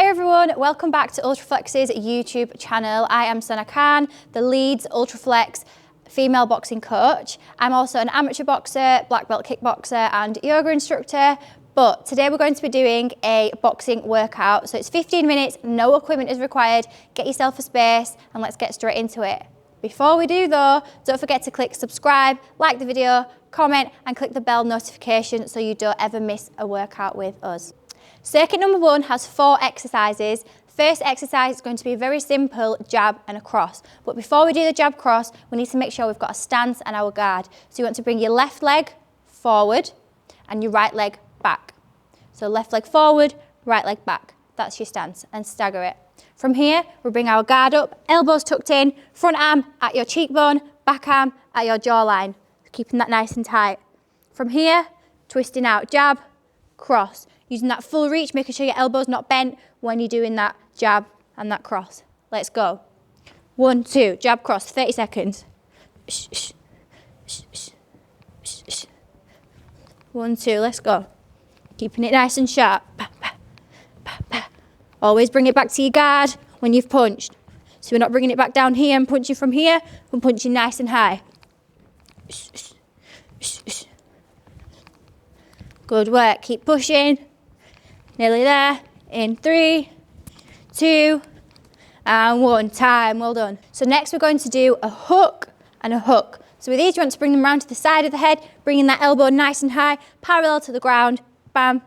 Hi everyone, welcome back to UltraFlex's YouTube channel. I am Sanaa, the Leeds UltraFlex female boxing coach. I'm also an amateur boxer, black belt kickboxer and yoga instructor. But today we're going to be doing a boxing workout. So it's 15 minutes, no equipment is required. Get yourself a space and let's get straight into it. Before we do though, don't forget to click subscribe, like the video, comment and click the bell notification so you don't ever miss a workout with us. Circuit number 1 has 4 exercises. First exercise is going to be a very simple jab and a cross. But before we do the jab cross, we need to make sure we've got a stance and our guard. So you want to bring your left leg forward and your right leg back. So left leg forward, right leg back. That's your stance, and stagger it. From here, we bring our guard up, elbows tucked in, front arm at your cheekbone, back arm at your jawline. Keeping that nice and tight. From here, twisting out, jab, cross. Using that full reach, making sure your elbow's not bent when you're doing that jab and that cross. Let's go. 1, 2, jab, cross, 30 seconds. 1, 2, let's go. Keeping it nice and sharp. Always bring it back to your guard when you've punched. So we're not bringing it back down here and punching from here, we're punching nice and high. Good work, keep pushing. Nearly there. In 3, 2, and 1. Time, well done. So next we're going to do a hook and a hook. So with these you want to bring them round to the side of the head, bringing that elbow nice and high, parallel to the ground, bam,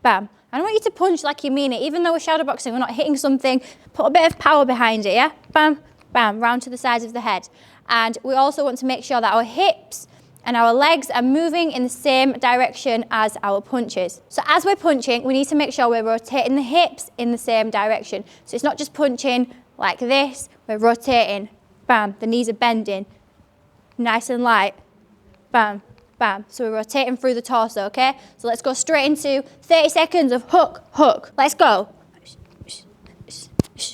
bam. I want you to punch like you mean it. Even though we're shadow boxing, we're not hitting something, put a bit of power behind it, yeah? Bam, bam, round to the sides of the head. And we also want to make sure that our hips and our legs are moving in the same direction as our punches. So as we're punching, we need to make sure we're rotating the hips in the same direction. So it's not just punching like this, we're rotating, bam, the knees are bending, nice and light, bam, bam. So we're rotating through the torso, okay? So let's go straight into 30 seconds of hook, hook. Let's go.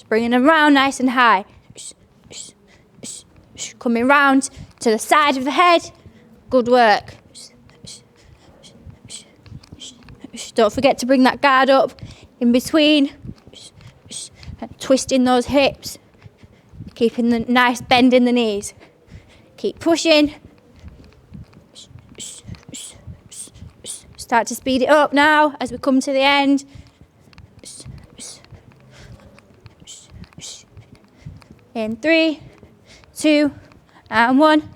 Bringing them round nice and high. Coming round to the side of the head. Good work. Don't forget to bring that guard up in between. Twisting those hips. Keeping the nice bend in the knees. Keep pushing. Start to speed it up now as we come to the end. In 3, 2, and 1.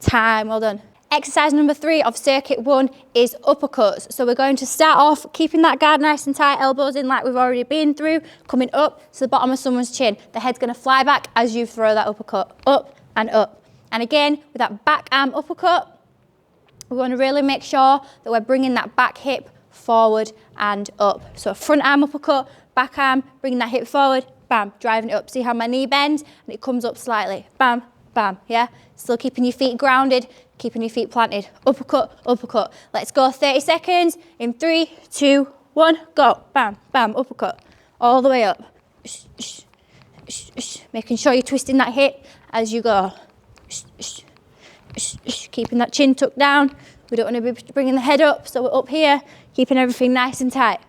Time, well done. Exercise number 3 of circuit 1 is uppercuts. So we're going to start off keeping that guard nice and tight, elbows in like we've already been through, coming up to the bottom of someone's chin. The head's going to fly back as you throw that uppercut, up and up. And again, with that back arm uppercut, we want to really make sure that we're bringing that back hip forward and up. So front arm uppercut, back arm, bringing that hip forward, bam, driving it up. See how my knee bends and it comes up slightly, bam, bam, yeah? Still keeping your feet grounded, keeping your feet planted. Uppercut, uppercut. Let's go 30 seconds. In 3, 2, 1, go. Bam, bam, uppercut. All the way up. Making sure you're twisting that hip as you go. Keeping that chin tucked down. We don't want to be bringing the head up, so we're up here, keeping everything nice and tight.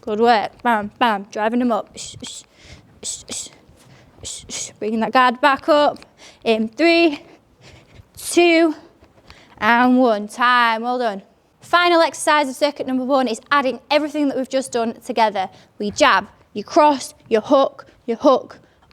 Good work. Bam, bam, driving them up. Bringing that guard back up. In 3, 2, and 1. Time, well done. Final exercise of circuit number 1 is adding everything that we've just done together. We jab, you cross, you hook,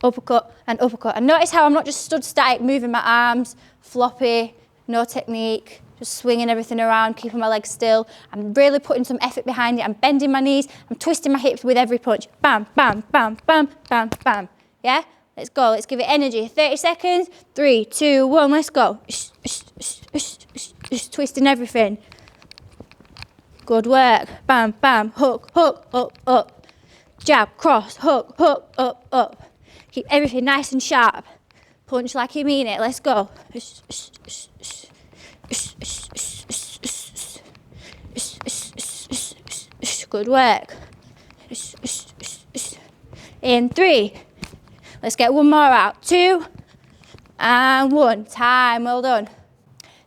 uppercut, and uppercut. And notice how I'm not just stood static, moving my arms, floppy, no technique, just swinging everything around, keeping my legs still. I'm really putting some effort behind it. I'm bending my knees. I'm twisting my hips with every punch. Bam, bam, bam, bam, bam, bam. Yeah? Let's go. Let's give it energy. 30 seconds. 3, 2, 1. Let's go. Just twisting everything. Good work. Bam, bam. Hook, hook, up, up. Jab, cross, hook, hook, up, up. Keep everything nice and sharp. Punch like you mean it. Let's go. Good work. In 3. Let's get one more out. 2 and 1. Time, well done.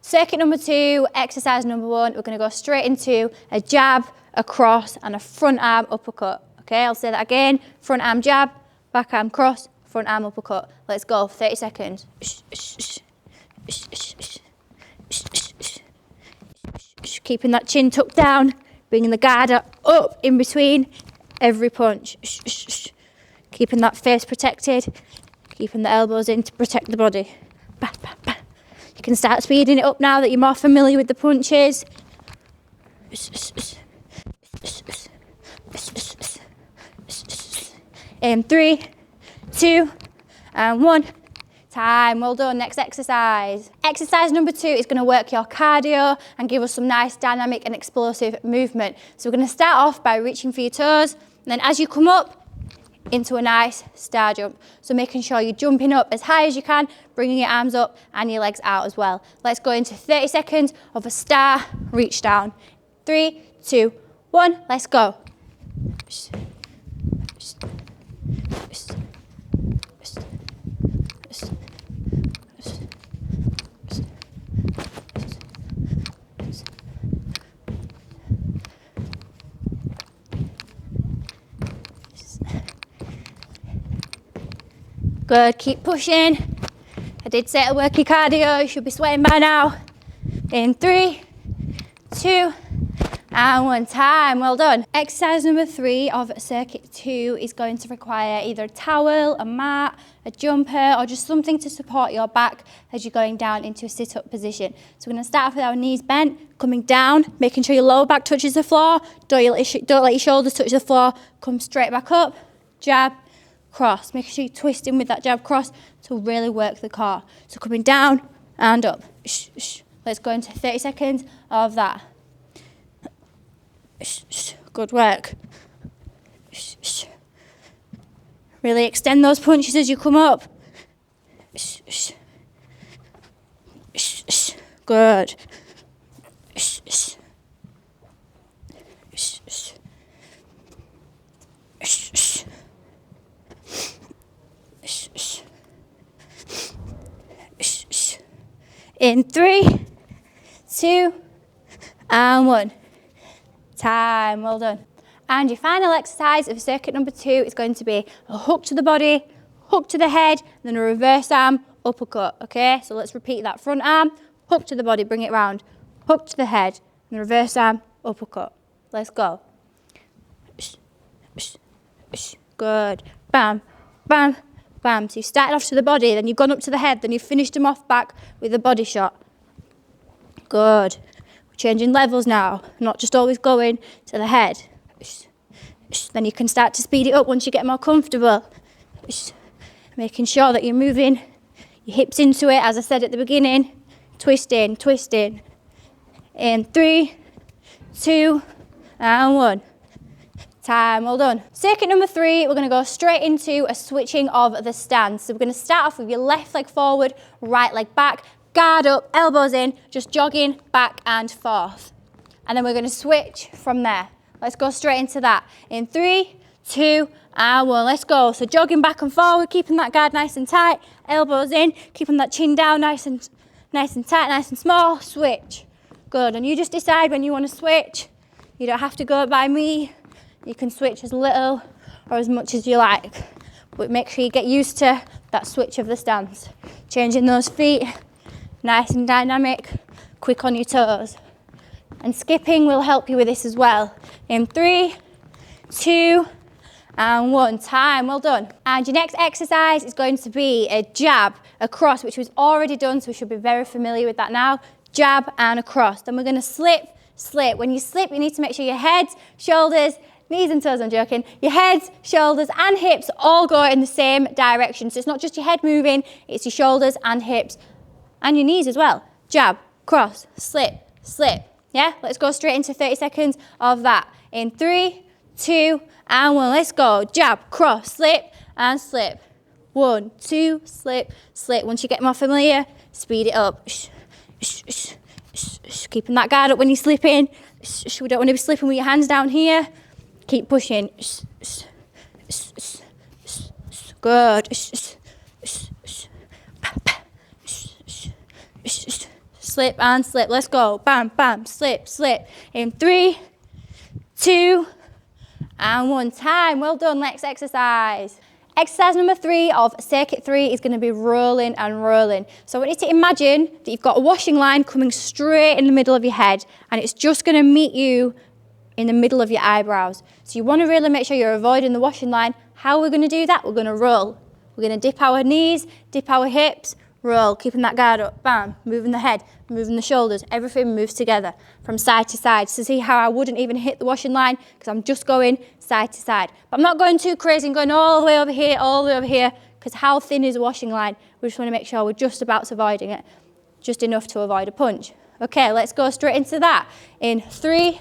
Circuit number 2, exercise number 1, we're going to go straight into a jab, a cross and a front arm uppercut. Okay, I'll say that again. Front arm jab, back arm cross, front arm uppercut. Let's go for 30 seconds. Keeping that chin tucked down, bringing the guard up in between every punch. Keeping that face protected, keeping the elbows in to protect the body. Bah, bah, bah. You can start speeding it up now that you're more familiar with the punches. In 3, 2, and 1. Time, well done. Next exercise. Exercise number 2 is going to work your cardio and give us some nice dynamic and explosive movement. So we're going to start off by reaching for your toes, and then as you come up, into a nice star jump. So making sure you're jumping up as high as you can, bringing your arms up and your legs out as well. Let's go into 30 seconds of a star reach down. 3, 2, 1, let's go. Good, keep pushing. I did say to work your cardio, you should be sweating by now. In 3, 2, and 1. Time, well done. Exercise number 3 of circuit 2 is going to require either a towel, a mat, a jumper, or just something to support your back as you're going down into a sit-up position. So we're going to start off with our knees bent, coming down, making sure your lower back touches the floor. Don't let your shoulders touch the floor. Come straight back up, jab, cross. Make sure you're twisting with that jab cross to really work the core. So coming down and up. Let's go into 30 seconds of that. Good work. Really extend those punches as you come up. Good. In 3, 2, and 1. Time, well done. And your final exercise of circuit number 2 is going to be a hook to the body, hook to the head, and then a reverse arm uppercut, okay? So let's repeat that. Front arm, hook to the body, bring it round, hook to the head, and reverse arm uppercut. Let's go. Good. Bam, bam, bam. So you started off to the body, then you've gone up to the head, then you've finished them off back with a body shot. Good. We're changing levels now, not just always going to the head. Then you can start to speed it up once you get more comfortable. Making sure that you're moving your hips into it, as I said at the beginning. Twisting, twisting. In 3, 2, and 1. Time, well done. Circuit number 3, we're going to go straight into a switching of the stance. So we're going to start off with your left leg forward, right leg back, guard up, elbows in, just jogging back and forth. And then we're going to switch from there. Let's go straight into that. In 3, 2, and 1. Let's go. So jogging back and forward, keeping that guard nice and tight, elbows in, keeping that chin down nice and tight, nice and small. Switch. Good. And you just decide when you want to switch. You don't have to go by me. You can switch as little or as much as you like. But make sure you get used to that switch of the stance. Changing those feet, nice and dynamic, quick on your toes. And skipping will help you with this as well. In 3, 2, and 1. Time, well done. And your next exercise is going to be a jab, a cross, which was already done, so we should be very familiar with that now. Jab and a cross. Then we're going to slip, slip. When you slip, you need to make sure your head, shoulders, knees and toes, I'm joking. Your heads, shoulders and hips all go in the same direction. So it's not just your head moving, it's your shoulders and hips and your knees as well. Jab, cross, slip, slip. Yeah, let's go straight into 30 seconds of that. In 3, 2, and 1. Let's go. Jab, cross, slip, and slip. 1, 2, slip, slip. Once you get more familiar, speed it up. Keeping that guard up when you slip in. We don't want to be slipping with your hands down here. Keep pushing. Good. slip and slip. Let's go. Bam, bam, slip, slip. In 3, 2, and 1. Time. Well done. Next exercise. Exercise number 3 of circuit 3 is going to be rolling and rolling. So I want you to imagine that you've got a washing line coming straight in the middle of your head, and it's just going to meet you in the middle of your eyebrows. So you want to really make sure you're avoiding the washing line. How are we going to do that? We're going to roll. We're going to dip our knees, dip our hips, roll, keeping that guard up, bam, moving the head, moving the shoulders, everything moves together from side to side. So see how I wouldn't even hit the washing line because I'm just going side to side. But I'm not going too crazy and going all the way over here, all the way over here, because how thin is a washing line? We just want to make sure we're just about avoiding it, just enough to avoid a punch. Okay, let's go straight into that. In 3,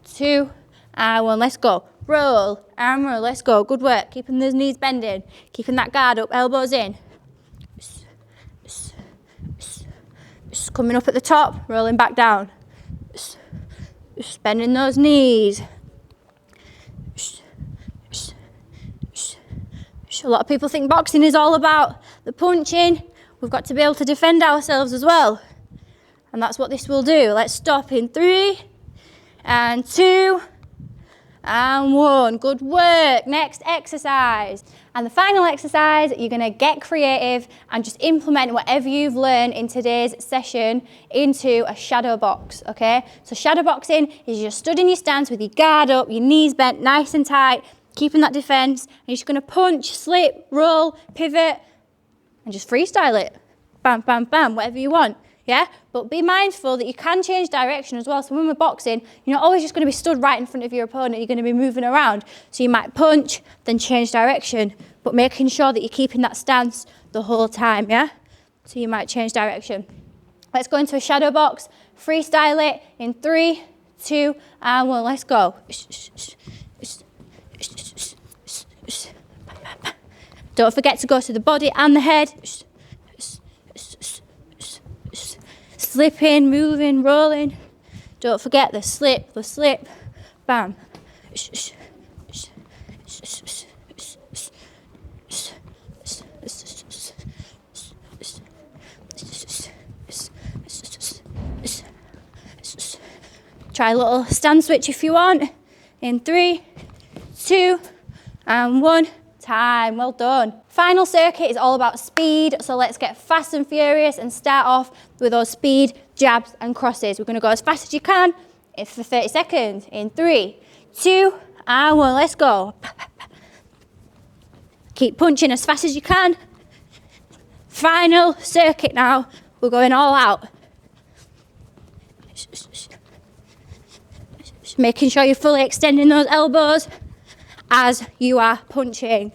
2, and 1, let's go. Roll and roll, let's go. Good work, keeping those knees bending, keeping that guard up, elbows in. Coming up at the top, rolling back down. Bending those knees. A lot of people think boxing is all about the punching. We've got to be able to defend ourselves as well. And that's what this will do. Let's stop in 3, and 2, and 1. Good work. Next exercise. And the final exercise, you're going to get creative and just implement whatever you've learned in today's session into a shadow box, okay? So shadow boxing is you're stood in your stance with your guard up, your knees bent nice and tight, keeping that defense, and you're just going to punch, slip, roll, pivot, and just freestyle it. Bam, bam, bam, whatever you want. Yeah, but be mindful that you can change direction as well. So when we're boxing, you're not always just going to be stood right in front of your opponent. You're going to be moving around. So you might punch, then change direction, but making sure that you're keeping that stance the whole time, yeah? So you might change direction. Let's go into a shadow box, freestyle it in 3, 2, and 1. Let's go. Don't forget to go to the body and the head. Slipping, moving, rolling. Don't forget the slip, bam. Try a little stand switch if you want. In 3, 2, and 1. Time, well done. Final circuit is all about speed, so let's get fast and furious and start off with those speed jabs and crosses. We're going to go as fast as you can for 30 seconds. In 3, 2, and 1, let's go. Keep punching as fast as you can. Final circuit now, we're going all out. Making sure you're fully extending those elbows as you are punching.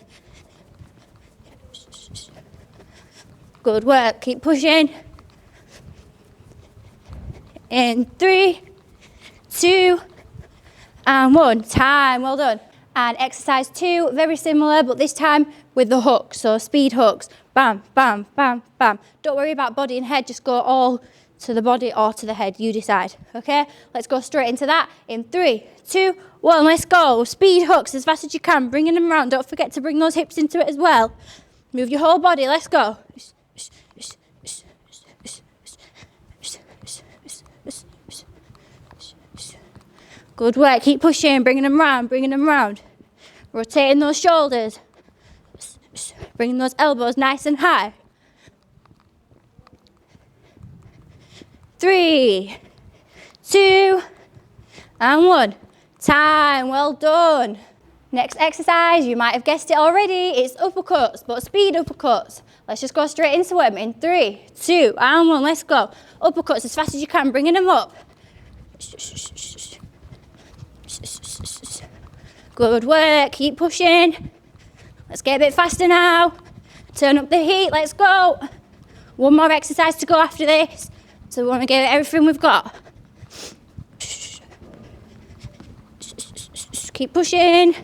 Good work, keep pushing. In 3, 2, and 1. Time, well done. And exercise 2, very similar, but this time with the hooks, so speed hooks. Bam, bam, bam, bam. Don't worry about body and head, just go all to the body or to the head, you decide, okay? Let's go straight into that. In 3, 2, 1, let's go. Speed hooks as fast as you can, bringing them around. Don't forget to bring those hips into it as well. Move your whole body, let's go. Good work, keep pushing, bringing them round. Rotating those shoulders. Bringing those elbows nice and high. 3, 2, and 1. Time, well done. Next exercise, you might have guessed it already, it's uppercuts, but speed uppercuts. Let's just go straight into them in 3, 2, and 1, let's go. Uppercuts as fast as you can, bringing them up. Good work, keep pushing. Let's get a bit faster now. Turn up the heat, let's go. One more exercise to go after this. So we want to give it everything we've got. Keep pushing.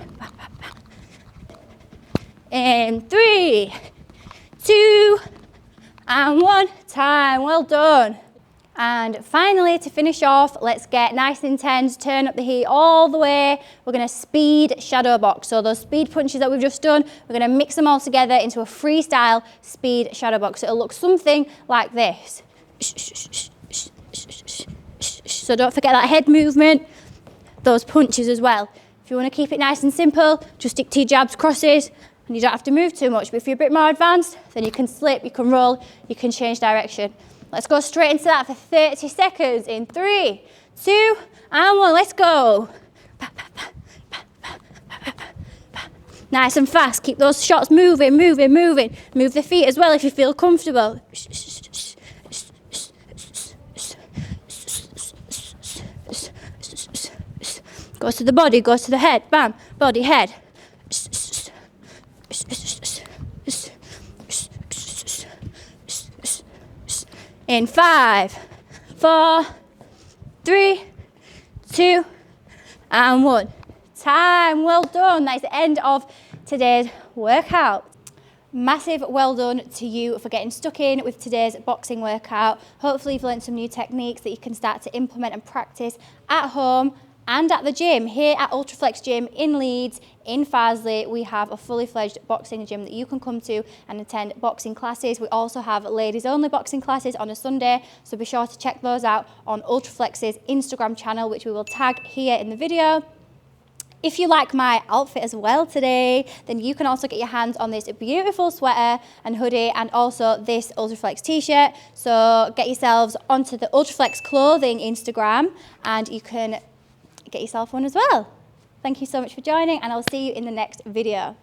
In 3, 2, and 1. Time, well done. And finally, to finish off, let's get nice and intense, turn up the heat all the way. We're going to speed shadow box. So those speed punches that we've just done, we're going to mix them all together into a freestyle speed shadow box. It'll look something like this. So don't forget that head movement, those punches as well. If you want to keep it nice and simple, just stick to your jabs, crosses, and you don't have to move too much. But if you're a bit more advanced, then you can slip, you can roll, you can change direction. Let's go straight into that for 30 seconds in 3, 2, and 1. Let's go. Nice and fast. Keep those shots moving, moving, moving. Move the feet as well if you feel comfortable. Goes to the body, goes to the head. Bam, body, head. In 5, 4, 3, 2, and 1. Time, well done. That's the end of today's workout. Massive well done to you for getting stuck in with today's boxing workout. Hopefully you've learned some new techniques that you can start to implement and practice at home and at the gym. Here at UltraFlex Gym in Leeds, in Farsley, we have a fully fledged boxing gym that you can come to and attend boxing classes. We also have ladies only boxing classes on a Sunday, so be sure to check those out on UltraFlex's Instagram channel, which we will tag here in the video. If you like my outfit as well today, then you can also get your hands on this beautiful sweater and hoodie and also this UltraFlex t-shirt. So get yourselves onto the UltraFlex Clothing Instagram and you can get yourself one as well. Thank you so much for joining and I'll see you in the next video.